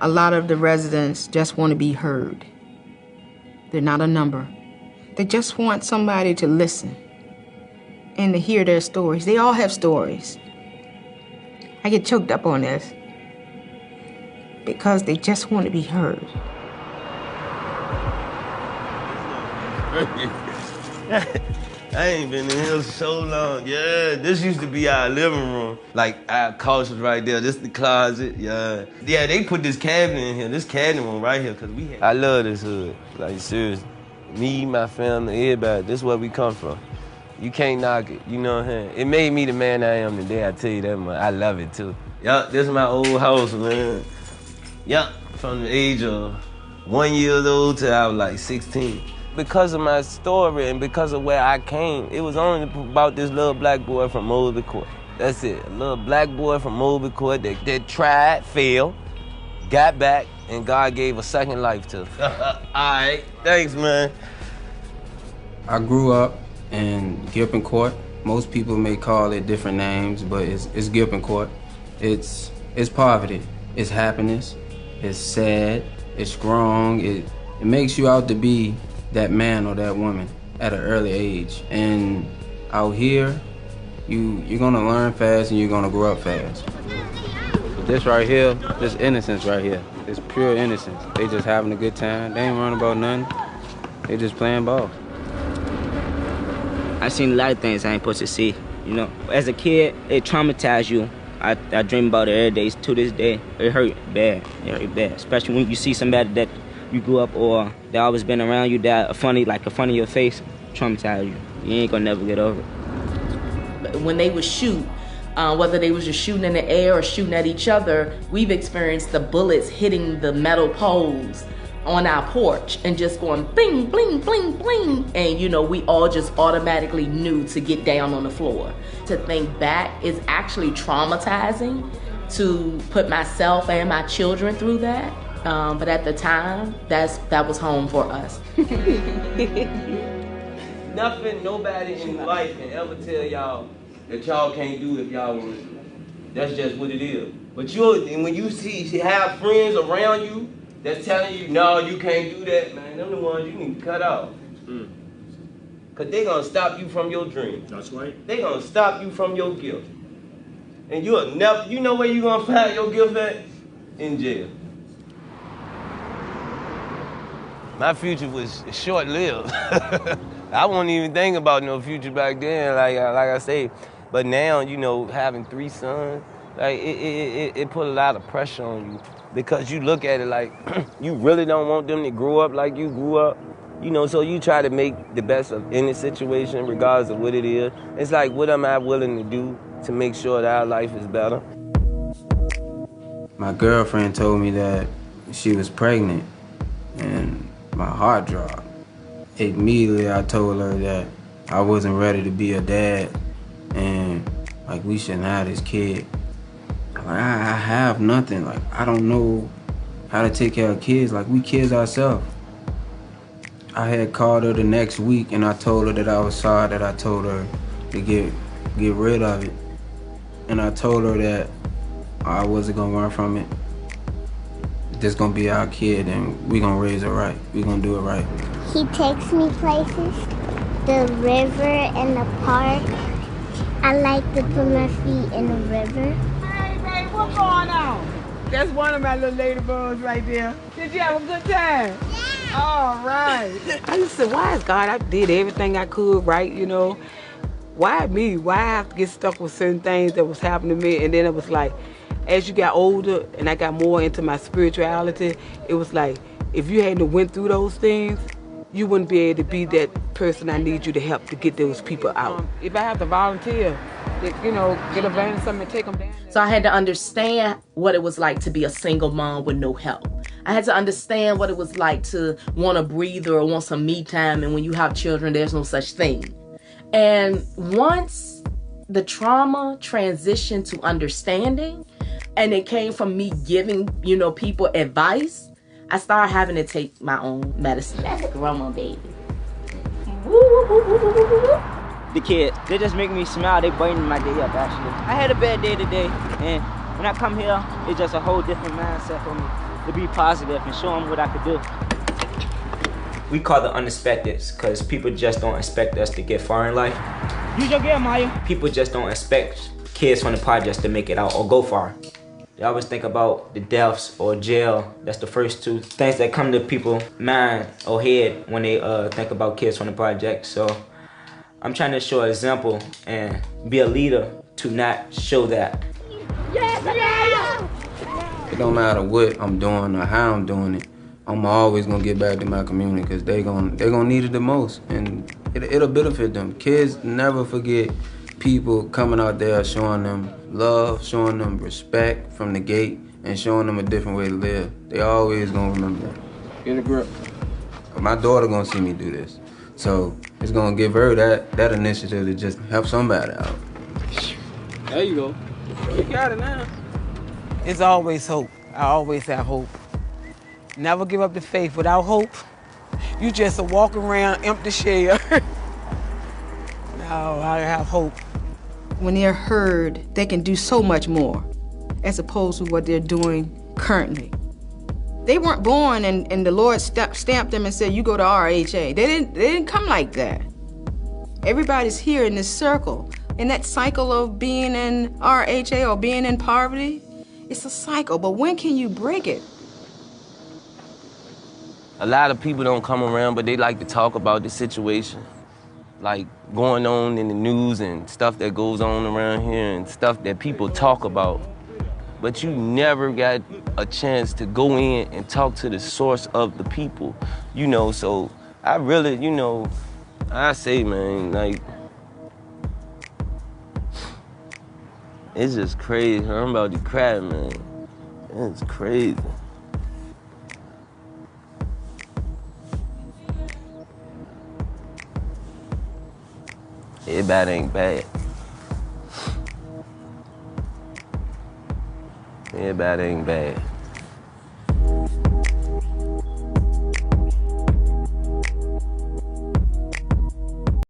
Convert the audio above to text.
A lot of the residents just want to be heard. They're not a number. They just want somebody to listen and to hear their stories. They all have stories. I get choked up on this because they just want to be heard. I ain't been in here so long. Yeah, this used to be our living room. Like, our couch was right there. This the closet, yeah. Yeah, they put this cabinet in here, this cabinet room right here, because I love this hood. Like, seriously. Me, my family, everybody, this is where we come from. You can't knock it, you know what I'm saying? It made me the man I am today, I tell you that much. I love it, too. Yup, this is my old house, man. Yup, from the age of 1 year old till I was like 16. Because of my story and because of where I came, it was only about this little black boy from Mosley Court. That's it, a little black boy from Mosley Court that tried, failed, got back, and God gave a second life to. All right, thanks, man. I grew up in Gilpin Court. Most people may call it different names, but it's Gilpin Court. It's poverty, it's happiness, it's sad, it's strong. It makes you out to be that man or that woman at an early age. And out here, you're gonna learn fast and you're gonna grow up fast. This right here, this innocence right here, it's pure innocence. They just having a good time. They ain't worrying about nothing. They just playing ball. I seen a lot of things I ain't supposed to see, you know. As a kid, it traumatized you. I dream about it every day to this day. It hurt bad, especially when you see somebody that you grew up or that always been around you that a funny of your face, traumatize you. You ain't gonna never get over it. When they would shoot, whether they was just shooting in the air or shooting at each other, we've experienced the bullets hitting the metal poles on our porch and just going bling, bling, bling, bling. And you know, we all just automatically knew to get down on the floor. To think back is actually traumatizing to put myself and my children through that. But at the time, that was home for us. Nothing, nobody in life can ever tell y'all that y'all can't do if y'all want to do. That's just what it is. But when you have friends around you that's telling you, no, you can't do that, man, them the ones you need to cut off. Because they going to stop you from your dream. That's right. They going to stop you from your gift. And you'll never, you know where you going to find your gift at? In jail. My future was short-lived. I wasn't even thinking about no future back then, like I say. But now, you know, having 3 sons, like it put a lot of pressure on you because you look at it like you really don't want them to grow up like you grew up. You know, so you try to make the best of any situation, regardless of what it is. It's like, what am I willing to do to make sure that our life is better? My girlfriend told me that she was pregnant, and my heart dropped. Immediately, I told her that I wasn't ready to be a dad, and like we shouldn't have this kid. Like I have nothing. Like I don't know how to take care of kids. Like we kids ourselves. I had called her the next week, and I told her that I was sorry that I told her to get rid of it, and I told her that I wasn't gonna run from it. This gonna be our kid, and we gonna raise her right. We gonna do it right. He takes me places, the river and the park. I like to put my feet in the river. Hey, babe, what's going on? That's one of my little ladybugs right there. Did you have a good time? Yeah. All right. I just said, why is God? I did everything I could, right, you know. Why me? Why I have to get stuck with certain things that was happening to me? And then it was like, as you got older and I got more into my spirituality, it was like, if you hadn't went through those things, you wouldn't be able to be that person I need you to help to get those people out. If I have to volunteer, you know, get a van or something and take them down. So I had to understand what it was like to be a single mom with no help. I had to understand what it was like to want a breather or want some me time, and when you have children, there's no such thing. And once the trauma transitioned to understanding, and it came from me giving, you know, people advice, I started having to take my own medicine. That's a grandma baby. The kids, they just make me smile. They brighten my day up, actually. I had a bad day today, and when I come here, it's just a whole different mindset for me. to be positive and show them what I could do. We call the unexpecteds because people just don't expect us to get far in life. Use your gear, Maya. People just don't expect kids from the projects to make it out or go far. They always think about the deaths or jail. That's the first two things that come to people's mind or head when they think about kids from the project. So I'm trying to show an example and be a leader to not show that. It don't matter what I'm doing or how I'm doing it, I'm always gonna get back to my community because they gonna need it the most, and it'll benefit them. Kids never forget people coming out there showing them love, showing them respect from the gate, and showing them a different way to live. They always gonna remember that. Get a grip. My daughter gonna see me do this, so it's gonna give her that initiative to just help somebody out. There you go. You got it now. It's always hope. I always have hope. Never give up the faith. Without hope, you just a walk around empty shell. No, I have hope. When they're heard, they can do so much more as opposed to what they're doing currently. They weren't born and the Lord stamped them and said, you go to RHA. They didn't come like that. Everybody's here in this circle. In that cycle of being in RHA or being in poverty, it's a cycle, but when can you break it? A lot of people don't come around, but they like to talk about the situation. Like going on in the news and stuff that goes on around here and stuff that people talk about. But you never got a chance to go in and talk to the source of the people, you know, so I really, you know, I say, man, like, it's just crazy. I'm about to cry, man. It's crazy. Everybody ain't bad. Everybody ain't bad.